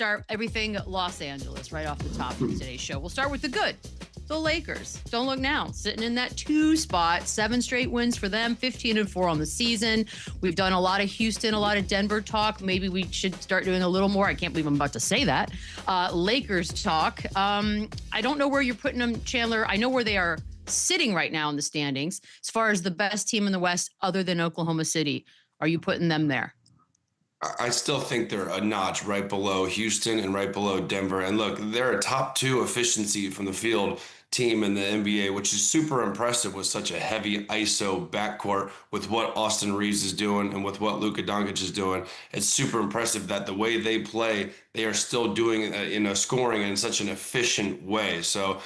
start everything Los Angeles right off the top of today's show. We'll start with the good. The Lakers, don't look now, sitting in that 2 spot, 7 straight wins for them, 15-4 on the season. We've done a lot of Houston, a lot of Denver talk. Maybe we should start doing a little more. I can't believe I'm about to say that. Lakers talk. I don't know where you're putting them, Chandler. I know where they are sitting right now in the standings. As far as the best team in the West, other than Oklahoma City, are you putting them there? I still think they're a notch right below Houston and right below Denver. And look, they're a top 2 efficiency from the field team in the NBA, which is super impressive with such a heavy ISO backcourt with what Austin Reaves is doing and with what Luka Doncic is doing. It's super impressive that the way they play, they are still doing it, scoring in such an efficient way. So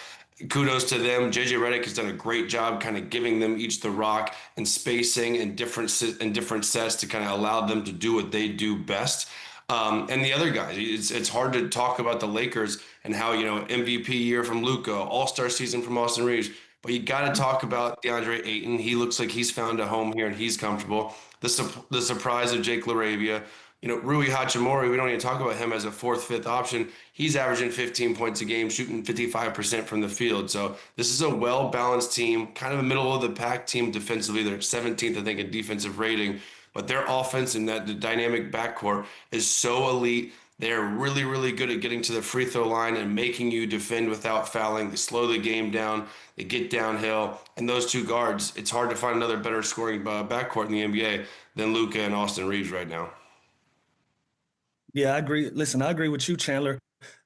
kudos to them. JJ Redick has done a great job kind of giving them each the rock and spacing and different sets to kind of allow them to do what they do best. And the other guys, it's hard to talk about the Lakers and how, MVP year from Luka, All-Star season from Austin Reaves, but you got to talk about DeAndre Ayton. He looks like he's found a home here and he's comfortable. The surprise of Jake LaRavia. Rui Hachimura, we don't even talk about him as a 4th, 5th option. He's averaging 15 points a game, shooting 55% from the field. So this is a well-balanced team, kind of a middle-of-the-pack team defensively. They're 17th, I think, in defensive rating. But their offense and the dynamic backcourt is so elite. They're really, really good at getting to the free throw line and making you defend without fouling. They slow the game down. They get downhill. And those 2 guards, it's hard to find another better scoring backcourt in the NBA than Luka and Austin Reaves right now. Yeah, I agree. Listen, I agree with you, Chandler.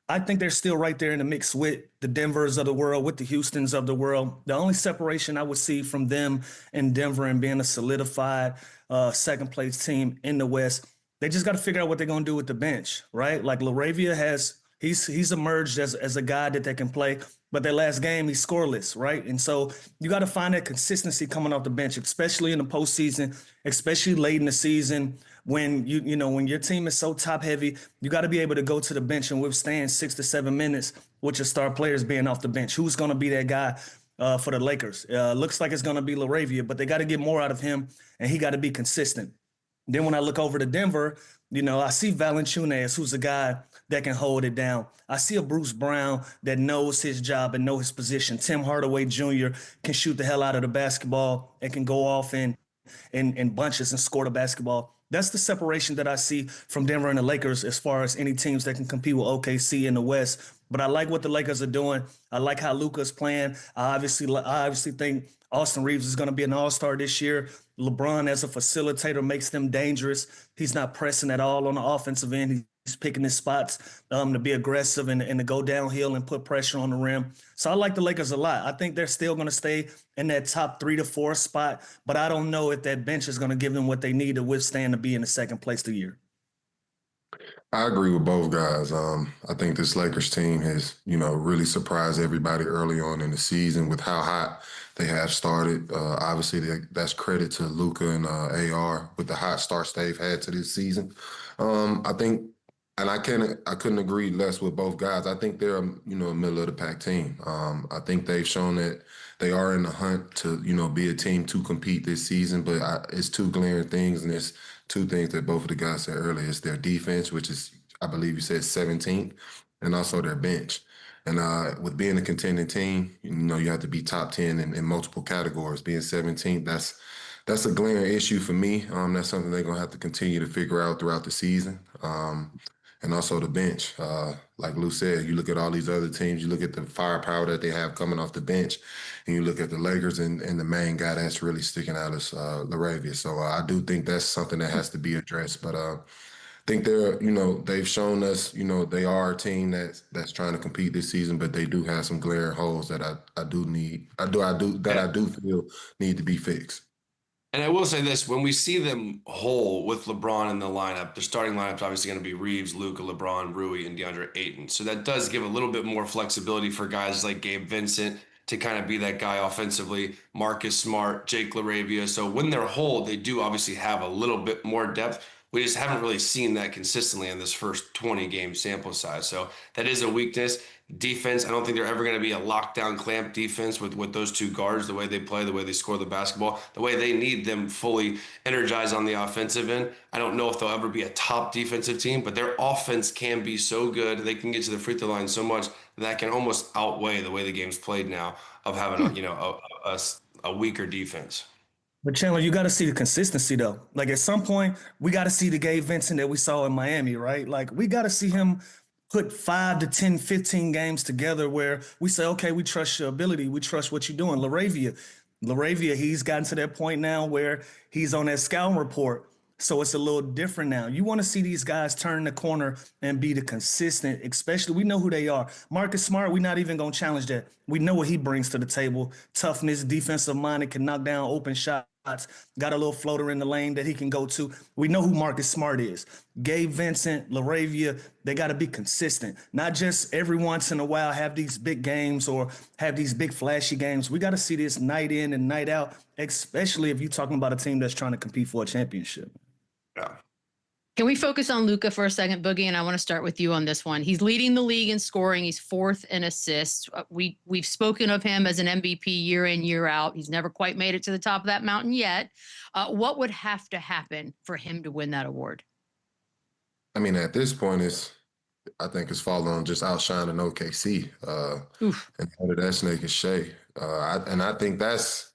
I think they're still right there in the mix with the Denvers of the world, with the Houstons of the world. The only separation I would see from them and Denver and being a solidified second place team in the West, they just got to figure out what they're going to do with the bench, right? Like LaRavia he's emerged as a guy that they can play, but their last game, he's scoreless, right? And so you got to find that consistency coming off the bench, especially in the postseason, especially late in the season. When when your team is so top heavy, you got to be able to go to the bench and withstand 6 to 7 minutes with your star players being off the bench. Who's going to be that guy for the Lakers? Looks like it's going to be LaRavia, but they got to get more out of him, and he got to be consistent. Then when I look over to Denver, I see Valanciunas, who's a guy that can hold it down. I see a Bruce Brown that knows his job and know his position. Tim Hardaway Jr. can shoot the hell out of the basketball and can go off in bunches and score the basketball. That's the separation that I see from Denver and the Lakers as far as any teams that can compete with OKC in the West. But I like what the Lakers are doing. I like how Luka's playing. I obviously think Austin Reaves is going to be an all-star this year. LeBron as a facilitator makes them dangerous. He's not pressing at all on the offensive end. He's picking his spots to be aggressive and to go downhill and put pressure on the rim. So I like the Lakers a lot. I think they're still going to stay in that top 3 to 4 spot, but I don't know if that bench is going to give them what they need to withstand to be in the second place the year. I agree with both guys. I think this Lakers team has, really surprised everybody early on in the season with how hot they have started. Obviously, that's credit to Luka and AR with the hot starts they've had to this season. I think, and I couldn't agree less with both guys. I think they're, a middle of the pack team. I think they've shown that they are in the hunt to, be a team to compete this season. But it's 2 glaring things, and it's 2 things that both of the guys said earlier. It's their defense, which is, I believe you said 17th, and also their bench. And with being a contending team, you have to be top 10 in multiple categories. Being 17th, that's a glaring issue for me. That's something they're going to have to continue to figure out throughout the season. And also the bench. Like Lou said, you look at all these other teams, you look at the firepower that they have coming off the bench, and you look at the Lakers, and the main guy that's really sticking out is LaRavia. So I do think that's something that has to be addressed. But I think they've shown us, they are a team that's trying to compete this season, but they do have some glaring holes that I do feel need to be fixed. And I will say this, when we see them whole with LeBron in the lineup, the starting lineup's obviously going to be Reaves, Luka, LeBron, Rui, and DeAndre Ayton. So that does give a little bit more flexibility for guys like Gabe Vincent to kind of be that guy offensively, Marcus Smart, Jake LaRavia. So when they're whole, they do obviously have a little bit more depth. We just haven't really seen that consistently in this first 20 game sample size. So that is a weakness. Defense, I don't think they're ever going to be a lockdown clamp defense with those two guards, the way they play, the way they score the basketball, the way they need them fully energized on the offensive end. I don't know if they'll ever be a top defensive team, but their offense can be so good. They can get to the free throw line so much that can almost outweigh the way the game's played now of having a weaker defense. But Chandler, you got to see the consistency though. Like at some point, we got to see the Gabe Vincent that we saw in Miami, right? Like we got to see him put 5 to 10, 15 games together where we say, okay, we trust your ability. We trust what you're doing. LaRavia, he's gotten to that point now where he's on that scouting report. So it's a little different now. You want to see these guys turn the corner and be the consistent, especially we know who they are. Marcus Smart, we're not even going to challenge that. We know what he brings to the table. Toughness, defensive mind, that can knock down open shots. Got a little floater in the lane that he can go to. We know who Marcus Smart is. Gabe Vincent, LaRavia, they got to be consistent. Not just every once in a while have these big games or have these big flashy games. We got to see this night in and night out, especially if you're talking about a team that's trying to compete for a championship. Yeah. Can we focus on Luka for a second, Boogie? And I want to start with you on this one. He's leading the league in scoring. He's 4th in assists. We've spoken of him as an MVP year in, year out. He's never quite made it to the top of that mountain yet. What would have to happen for him to win that award? I mean, at this point, I think it's falling on just outshining OKC. And under that snake is Shea. And I think that's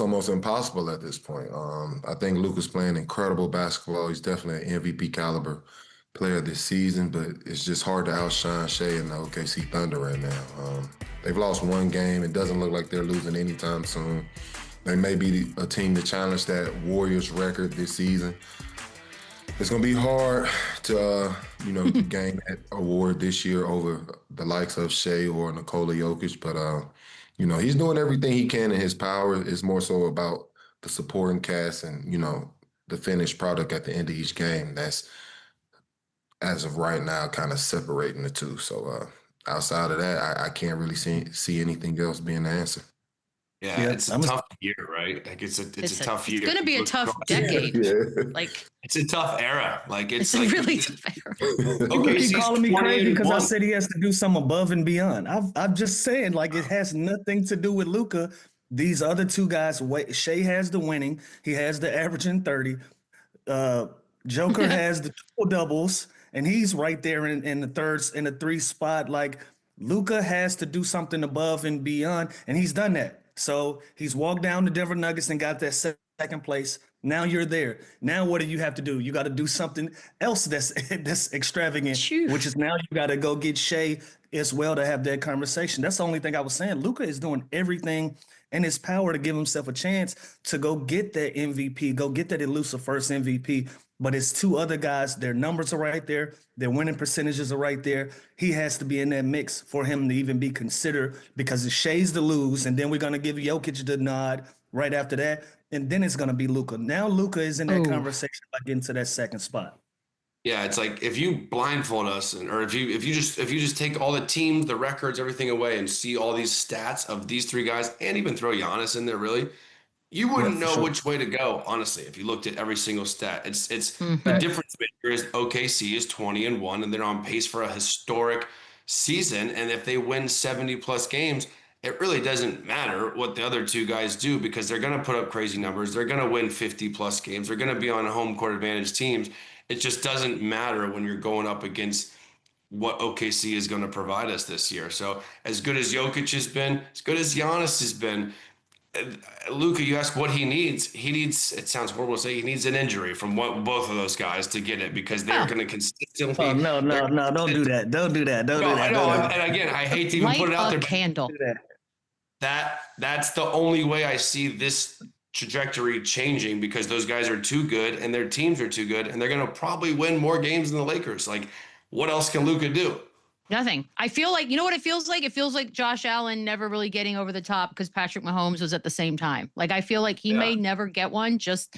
almost impossible at this point. I think Luka's playing incredible basketball. He's definitely an MVP caliber player this season, but it's just hard to outshine Shea and the OKC Thunder right now. They've lost one game. It doesn't look like they're losing anytime soon. They may be a team to challenge that Warriors record this season. It's going to be hard to, gain that award this year over the likes of Shea or Nikola Jokic, but he's doing everything he can in his power. It's more so about the supporting cast and, the finished product at the end of each game. That's, as of right now, kind of separating the two. So outside of that, I can't really see anything else being the answer. Yeah, it's a tough year, right? Like it's a tough year. It's going to be a tough decade. Like it's a tough era. Like it's a like, really tough era. You keep calling me crazy because I said he has to do something above and beyond. I'm just saying, like it has nothing to do with Luka. These other two guys, Shea has the winning. He has the averaging 30. Joker has the triple doubles, and he's right there in the 3 spot. Like Luka has to do something above and beyond, and he's done that. So he's walked down the Denver Nuggets and got that second place. Now you're there. Now what do you have to do? You got to do something else that's extravagant, which is now you got to go get Shea as well to have that conversation. That's the only thing I was saying. Luka is doing everything in his power to give himself a chance to go get that MVP, go get that elusive first MVP. But it's 2 other guys. Their numbers are right there. Their winning percentages are right there. He has to be in that mix for him to even be considered because it's Shea's to lose, and then we're going to give Jokic the nod right after that, and then it's going to be Luka. Now Luka is in that conversation by getting to that second spot. Yeah, it's like if you blindfold us, or if you just take all the teams, the records, everything away, and see all these stats of these 3 guys, and even throw Giannis in there, really. You wouldn't know which way to go, honestly, if you looked at every single stat. It's the difference maker is OKC is 20-1, and they're on pace for a historic season. And if they win 70+ games, it really doesn't matter what the other 2 guys do because they're going to put up crazy numbers. They're going to win 50+ games. They're going to be on home court advantage teams. It just doesn't matter when you're going up against what OKC is going to provide us this year. So as good as Jokic has been, as good as Giannis has been, Luka, you ask what he needs. He needs, it sounds horrible to say, he needs an injury from both of those guys to get it because they're going to consistently. Oh, no, don't do that. Don't do that. I know. And again, I hate to even put it out there. Candle. That's the only way I see this trajectory changing because those guys are too good and their teams are too good and they're going to probably win more games than the Lakers. Like, what else can Luka do? Nothing. I feel like, you know what it feels like? It feels like Josh Allen never really getting over the top because Patrick Mahomes was at the same time. Like, I feel like he may never get one just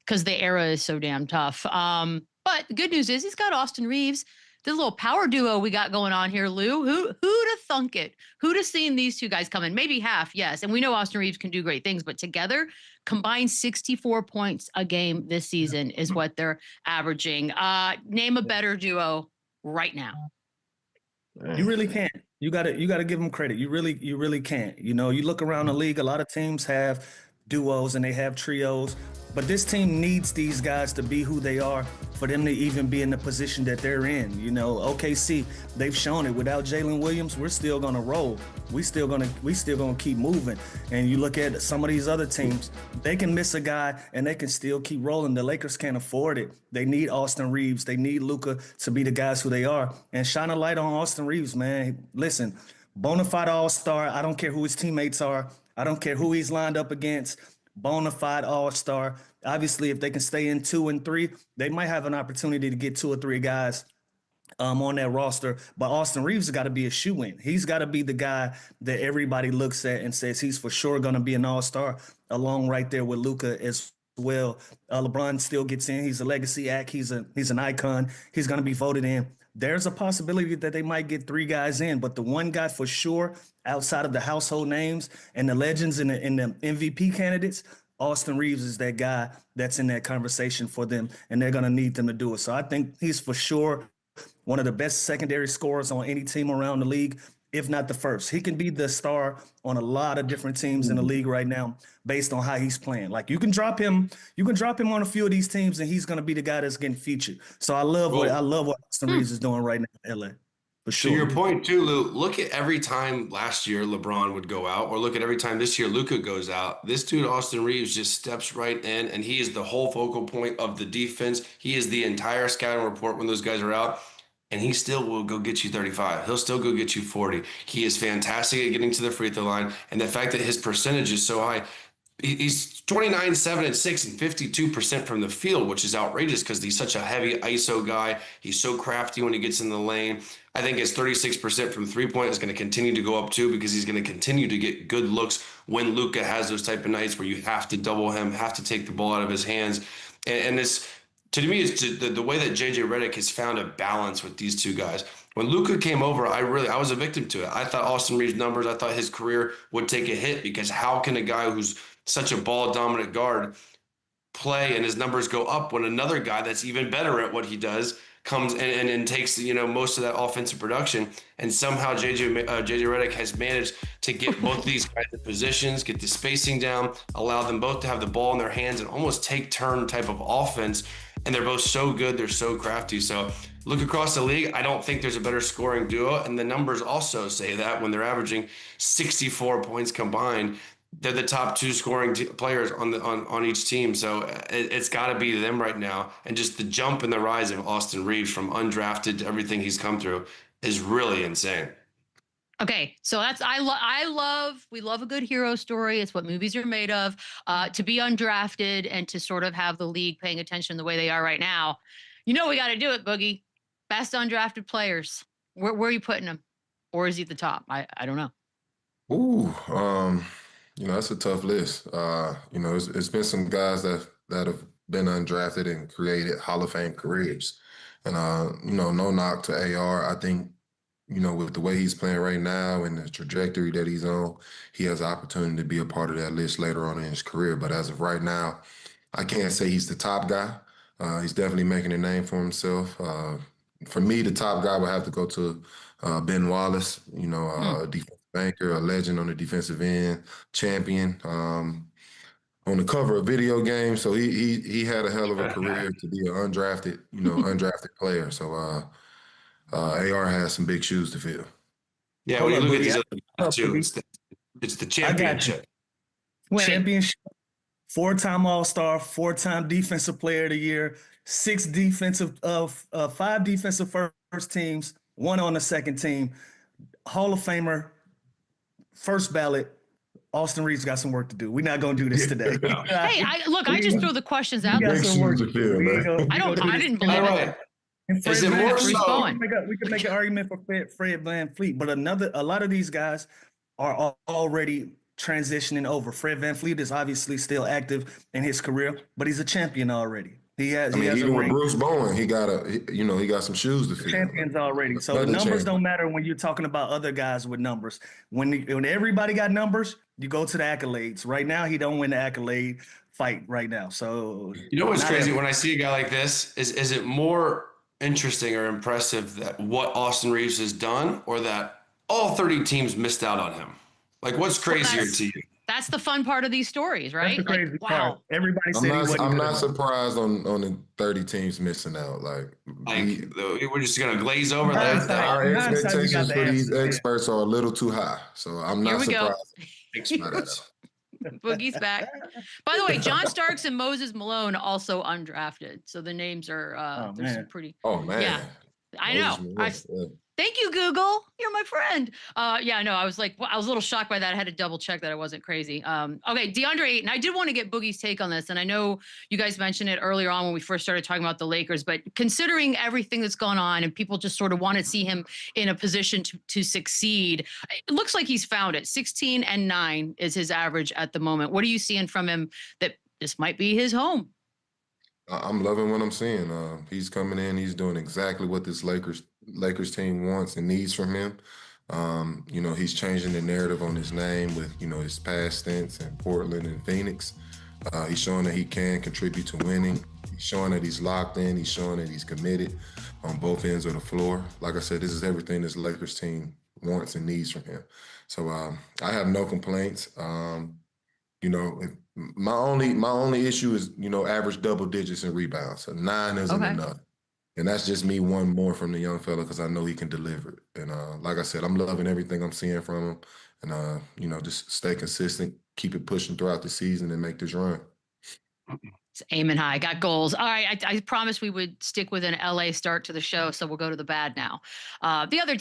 because the era is so damn tough. But the good news is he's got Austin Reaves. this little power duo we got going on here, Lou. Who'd have thunk it? Who'd have seen these two guys coming? Maybe half, yes. And we know Austin Reaves can do great things, but together, combined 64 points a game this season is what they're averaging. Name a better duo right now. You really can't. You gotta give them credit. You really can't. You know, you look around the league, a lot of teams have duos and they have trios, but this team needs these guys to be who they are for them to even be in the position that they're in. You know, OKC, they've shown it. Without Jalen Williams, we're still gonna roll. We still gonna keep moving. And you look at some of these other teams, they can miss a guy and they can still keep rolling. The Lakers can't afford it. They need Austin Reaves. They need Luka to be the guys who they are. And shine a light on Austin Reaves, man. Listen, bona fide all-star. I don't care who his teammates are. I don't care who he's lined up against. Bona fide all-star. Obviously, if they can stay in 2 and 3, they might have an opportunity to get 2 or 3 guys on that roster. But Austin Reaves has got to be a shoe-in. He's got to be the guy that everybody looks at and says he's for sure going to be an all-star, along right there with Luka as well. LeBron still gets in. He's a legacy act. He's an icon. He's going to be voted in. There's a possibility that they might get 3 guys in, but the one guy for sure outside of the household names and the legends and the MVP candidates, Austin Reaves is that guy that's in that conversation for them, and they're going to need them to do it. So I think he's for sure one of the best secondary scorers on any team around the league, if not the first. He can be the star on a lot of different teams in the league right now based on how he's playing. Like you can drop him on a few of these teams and he's going to be the guy that's getting featured. So I love what Austin Reaves is doing right now in LA. For sure. To your point too, Lou, look at every time last year LeBron would go out, or look at every time this year Luka goes out. This dude, Austin Reaves, just steps right in, and he is the whole focal point of the defense. He is the entire scouting report when those guys are out. And he still will go get you 35. He'll still go get you 40. He is fantastic at getting to the free throw line. And the fact that his percentage is so high, he's 29, 7, and 6, and 52% from the field, which is outrageous because he's such a heavy ISO guy. He's so crafty when he gets in the lane. I think his 36% from three-point is going to continue to go up too, because he's going to continue to get good looks when Luka has those type of nights where you have to double him, have to take the ball out of his hands. And this, to me, is the way that JJ Redick has found a balance with these two guys. When Luka came over, I was a victim to it. I thought Austin Reaves' numbers, I thought his career would take a hit, because how can a guy who's such a ball-dominant guard play and his numbers go up when another guy that's even better at what he does comes and takes most of that offensive production? And somehow JJ Redick has managed to get both of these guys in positions, get the spacing down, allow them both to have the ball in their hands and almost take turn type of offense. And they're both so good. They're so crafty. So look across the league. I don't think there's a better scoring duo. And the numbers also say that when they're averaging 64 points combined, they're the top 2 scoring players on each team. So it's got to be them right now. And just the jump and the rise of Austin Reaves from undrafted to everything he's come through is really insane. Okay, so that's we love a good hero story. It's what movies are made of. To be undrafted and to sort of have the league paying attention the way they are right now, we got to do it, Boogie. Best undrafted players. Where are you putting them? Or is he at the top? I don't know. Ooh, that's a tough list. It's been some guys that have been undrafted and created Hall of Fame careers. And, no knock to AR. I think, with the way he's playing right now and the trajectory that he's on, he has the opportunity to be a part of that list later on in his career. But as of right now, I can't say he's the top guy. He's definitely making a name for himself. For me, the top guy would have to go to Ben Wallace, a defensive banker, a legend on the defensive end, champion, on the cover of video games. So he had a hell of a career to be an undrafted player. So AR has some big shoes to fill. Yeah, when you look at these other guys too, it's the championship. Championship, 4-time All-Star, 4-time Defensive Player of the Year, 5 defensive first teams, 1 on the second team, Hall of Famer, first ballot. Austin Reaves got some work to do. We're not going to do this today. Hey, I just threw the questions out there. I didn't believe it. Is it more so? We could make an argument for Fred VanVleet, but a lot of these guys are already transitioning over. Fred VanVleet is obviously still active in his career, but he's a champion already. He has I mean, a even with ring. Bruce Bowen, he got some shoes to fill. Champions already. So the Another numbers champion. don't matter when you're talking about other guys with numbers. When everybody got numbers, you go to the accolades. Right now, he don't win the accolade fight right now. So You know what's not crazy? ever. When I see a guy like this, is it more interesting or impressive that what Austin Reaves has done, or that all 30 teams missed out on him? Like, what's crazier to you? That's the fun part of these stories, right? That's the crazy like, part. wow. Everybody said he wasn't I'm good not enough. surprised on the 30 teams missing out. Like We're just gonna glaze over that. our In hindsight, we got expectations the for these answer. experts are a little too high. So I'm Here not we go. surprised. Boogie's back. By the way, John Starks and Moses Malone also undrafted. So the names are there's some pretty. Oh man. Yeah, I know. Thank you, Google. You're my friend. Yeah, no, I was like, I was a little shocked by that. I had to double check that I wasn't crazy. Okay, DeAndre Ayton. I did want to get Boogie's take on this, and I know you guys mentioned it earlier on when we first started talking about the Lakers. But considering everything that's gone on, and people just sort of want to see him in a position to succeed, it looks like he's found it. 16 and 9 is his average at the moment. What are you seeing from him that this might be his home? I'm loving what I'm seeing. He's coming in. He's doing exactly what this Lakers team wants and needs from him. He's changing the narrative on his name with, his past stints in Portland and Phoenix. He's showing that he can contribute to winning. He's showing that he's locked in. He's showing that he's committed on both ends of the floor. Like I said, this is everything this Lakers team wants and needs from him. So I have no complaints. My only issue is, average double digits in rebounds. So 9 isn't enough. And that's just me one more from the young fella because I know he can deliver. And like I said, I'm loving everything I'm seeing from him. And, just stay consistent, keep it pushing throughout the season and make this run. It's aiming high, got goals. All right, I promised we would stick with an LA start to the show, so we'll go to the bad now. The other team.